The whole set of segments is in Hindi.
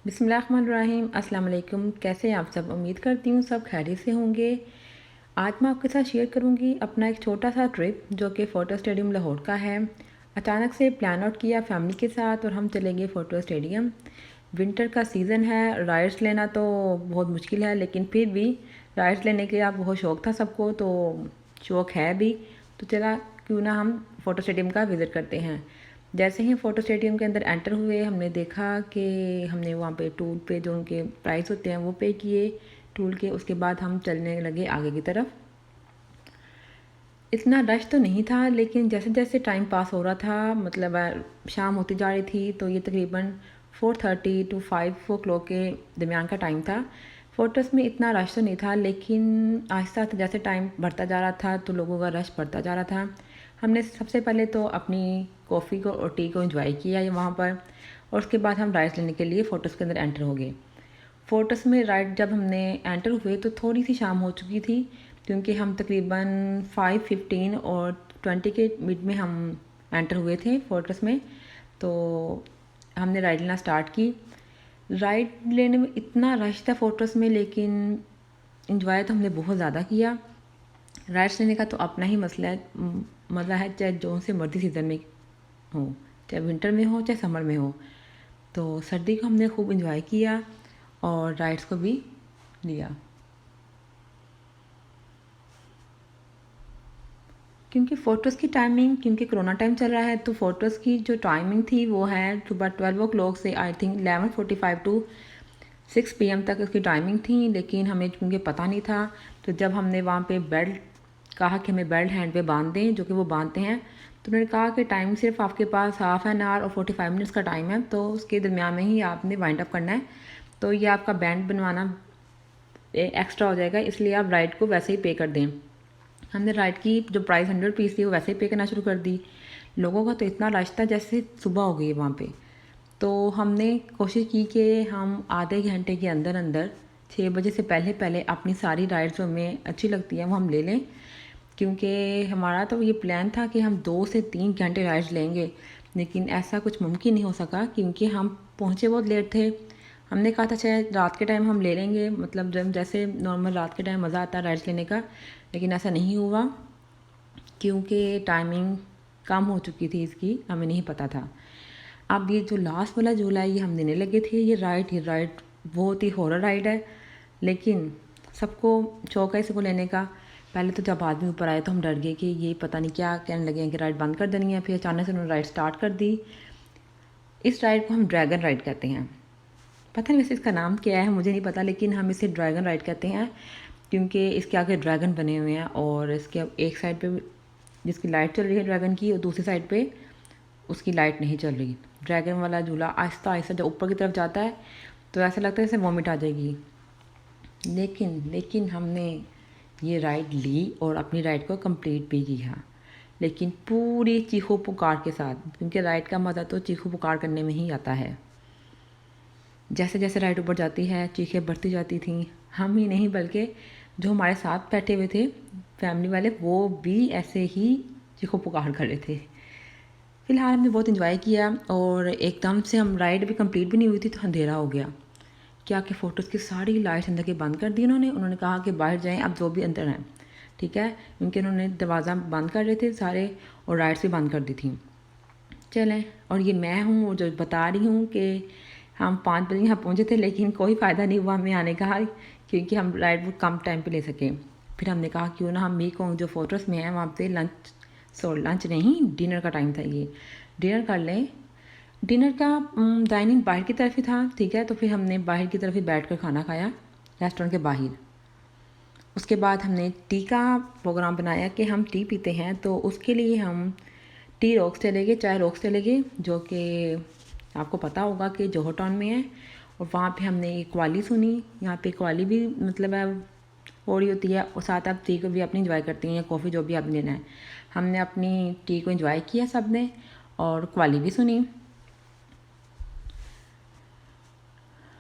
बिस्मिल्लाहिर्रहमानिर्रहीम। अस्सलाम वालेकुम। कैसे हैं आप सब? उम्मीद करती हूँ सब खैरियत से होंगे। आज मैं आपके साथ शेयर करूँगी अपना एक छोटा सा ट्रिप जो कि फ़ोटो स्टेडियम लाहौर का है। अचानक से प्लान आउट किया फैमिली के साथ और हम चले गए फ़ोटो स्टेडियम। विंटर का सीज़न है, राइड्स लेना तो बहुत मुश्किल है, लेकिन फिर भी राइड्स लेने के आप बहुत शौक़ था सबको, तो शौक़ है भी। तो चला क्यों ना हम फ़ोटो स्टेडियम का विज़िट करते हैं। जैसे ही फ़ोटो स्टेडियम के अंदर एंटर हुए, हमने देखा कि हमने वहाँ पे टूल पे जो उनके प्राइस होते हैं वो पे किए टूल के। उसके बाद हम चलने लगे आगे की तरफ। इतना रश तो नहीं था, लेकिन जैसे जैसे टाइम पास हो रहा था, मतलब शाम होती जा रही थी, तो ये तकरीबन 4:30 टू 5 ओ क्लॉक के दरमियान का टाइम था। फ़ोटोज़ में इतना रश तो नहीं था, लेकिन आहिस्ता आहिस्ता जैसे टाइम बढ़ता जा रहा था तो लोगों का रश बढ़ता जा रहा था। हमने सबसे पहले तो अपनी कॉफ़ी को और टी को एंजॉय किया वहाँ पर, और उसके बाद हम राइड्स लेने के लिए फ़ोटोज़ के अंदर एंटर हो गए। फ़ोटोज़ में राइड जब हमने एंटर हुए तो थोड़ी सी शाम हो चुकी थी, क्योंकि हम तकरीबन 5:15 और 20 के मिड में हम एंटर हुए थे फ़ोटोज़ में। तो हमने राइड लेना स्टार्ट की। राइड लेने में इतना रश था फ़ोटोज़ में, लेकिन एंजॉय तो हमने बहुत ज़्यादा किया। राइड्स लेने का तो अपना ही मज़ा है, चाहे जो से मर्ज़ी सीज़न में हो, चाहे विंटर में हो चाहे समर में हो। तो सर्दी को हमने खूब एंजॉय किया और राइड्स को भी लिया। क्योंकि फ़ोटोज़ की टाइमिंग, क्योंकि कोरोना टाइम चल रहा है, तो फ़ोटोज़ की जो टाइमिंग थी वो है सुबह 12 ओ क्लॉक से आई थिंक 11:45 टू 6 PM तक उसकी टाइमिंग थी। लेकिन हमें क्योंकि पता नहीं था, तो जब हमने वहाँ पे बेल्ट कहा कि हमें बेल्ट हैंड पे बांध दें, जो कि वो बांधते हैं, तो उन्होंने कहा कि टाइम सिर्फ आपके पास हाफ़ एन आवर और 45 मिनट्स का टाइम है, तो उसके दरमियान में ही आपने वाइंड अप करना है। तो ये आपका बैंड बनवाना एक्स्ट्रा हो जाएगा, इसलिए आप राइड को वैसे ही पे कर दें। हमने राइड की जो प्राइस 100 रुपीज़ थी वो वैसे ही पे करना शुरू कर दी। लोगों का तो इतना रश था जैसे सुबह हो गई है वहाँ पे। तो हमने कोशिश की कि हम आधे घंटे के अंदर अंदर 6 बजे से पहले पहले अपनी सारी राइड्स जो हमें अच्छी लगती हैं वो हम ले लें, क्योंकि हमारा तो ये प्लान था कि हम 2 से 3 घंटे राइड्स लेंगे, लेकिन ऐसा कुछ मुमकिन नहीं हो सका क्योंकि हम पहुँचे बहुत लेट थे। हमने कहा था शायद रात के टाइम हम ले लेंगे, मतलब जब जैसे नॉर्मल रात के टाइम मज़ा आता है राइड्स लेने का, लेकिन ऐसा नहीं हुआ क्योंकि टाइमिंग कम हो चुकी थी इसकी, हमें नहीं पता था। अब ये जो लास्ट वाला झूला है ये हम देने लगे थे। ये राइड बहुत ही हॉरर राइड है, लेकिन सबको शौक है इसको लेने का। पहले तो जब आदमी ऊपर आए तो हम डर गए कि ये पता नहीं क्या कहने लगे हैं कि राइड बंद कर देनी है। फिर अचानक से उन्होंने राइड स्टार्ट कर दी। इस राइड को हम ड्रैगन राइड कहते हैं। पता नहीं वैसे इसका नाम क्या है, मुझे नहीं पता, लेकिन हम इसे ड्रैगन राइड कहते हैं क्योंकि इसके आगे ड्रैगन बने हुए हैं, और इसके एक साइड पे जिसकी लाइट चल रही है ड्रैगन की, और दूसरी साइड पे उसकी लाइट नहीं चल रही। ड्रैगन वाला झूला आहिस्ता आहिस्ता जब ऊपर की तरफ जाता है तो ऐसा लगता है जैसे वॉमिट आ जाएगी। लेकिन हमने ये राइड ली और अपनी राइड को कंप्लीट भी किया, लेकिन पूरी चीखों पुकार के साथ, क्योंकि राइड का मज़ा तो चीखों पुकार करने में ही आता है। जैसे जैसे राइड ऊपर जाती है चीखें बढ़ती जाती थीं। हम ही नहीं बल्कि जो हमारे साथ बैठे हुए थे फैमिली वाले, वो भी ऐसे ही चीखों पुकार कर रहे थे। फ़िलहाल हमने बहुत इन्जॉय किया, और एकदम से हम राइड भी कंप्लीट भी नहीं हुई थी तो अंधेरा हो गया। क्या कि फ़ोटोज़ की सारी लाइट्स अंदर की बंद कर दी उन्होंने कहा कि बाहर जाएँ अब जो भी अंदर हैं, ठीक है, क्योंकि उन्होंने दरवाज़ा बंद कर रहे थे सारे और लाइट्स भी बंद कर दी थी। चलें, और ये मैं हूँ जो बता रही हूँ कि हम 5 बजे यहाँ पहुँचे थे, लेकिन कोई फ़ायदा नहीं हुआ हमें आने का, क्योंकि हम राइड बहुत कम टाइम पे ले सके। फिर हमने कहा क्यों ना हम मीकोंग जो फ़ोटोज़ में है वहाँ पे लंच नहीं, डिनर का टाइम था, ये डिनर कर लें। डिनर का डाइनिंग बाहर की तरफ ही था, ठीक है, तो फिर हमने बाहर की तरफ ही बैठ कर खाना खाया रेस्टोरेंट के बाहर। उसके बाद हमने टी का प्रोग्राम बनाया कि हम टी पीते हैं, तो उसके लिए हम टी रॉक्स चले गए, चाय रॉक्स चले गए, जो कि आपको पता होगा कि जोहर टाउन में है। और वहाँ पे हमने एक कव्वाली सुनी। यहाँ पे कव्वाली भी मतलब है हो रही होती है, और साथ आप टी को भी अपनी इंजॉय करती हैं या कॉफ़ी जो भी आप लेना है। हमने अपनी टी को इंजॉय किया सब ने, और कव्वाली भी सुनी,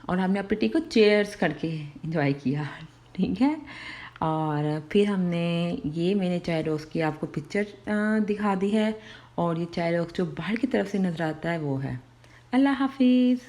और हमने अपनी टी को चेयर्स करके इंजॉय किया, ठीक है। और फिर हमने ये मैंने चाय रोज़ की आपको पिक्चर दिखा दी है, और ये चाय रोज़ जो बाहर की तरफ से नज़र आता है वो है। अल्लाह हाफिज़।